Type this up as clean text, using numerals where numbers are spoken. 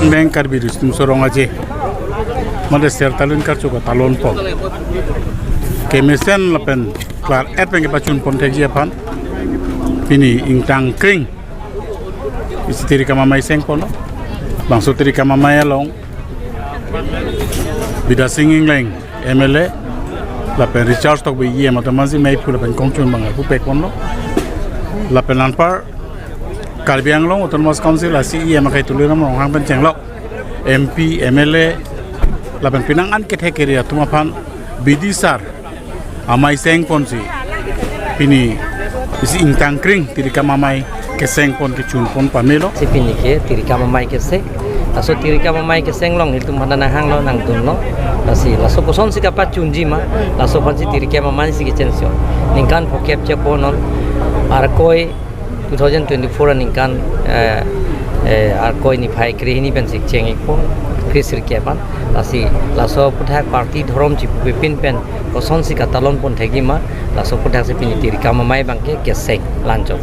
Bank Karbiris tum sorong aje. Made sertalun karchuka talon pon. Kemesen lapen klar epeng ke pacun pon teji apan. Pini ingtang kring. Isi tiri kama mai seng pono. Bangso tiri kama mai long. Bida singing leng MLA lapen recharge tok be ye matamansi mai pula pen kongchun bangal pu pek pono. Lapen lanpar Karbi Anglong Autonomous Council asi iya makai tuliram rong hang penceng lok MP MLA lapan pinangan ket hekeria tumapan bidisar amai seng ponsi pini isi ingtang kring tirika mamai keseng pon kecun pon pamelo si pini ke tirika mamai keseng laso tirika mamai keseng long itu mana hang lo nang tun lo lasi laso koson si kapat cunji ma laso pansi tirika mamai si kecensio ningkan pokep ceponon arkoi 2024 ningkan arkoi ni phai kri ni pensik cheng ikpo krisir kepan lasi laso puthak party dhorom chi pipin pen koson si katalon pon thegi ma laso puthak se pini tirika mamai bangke kesek lanjo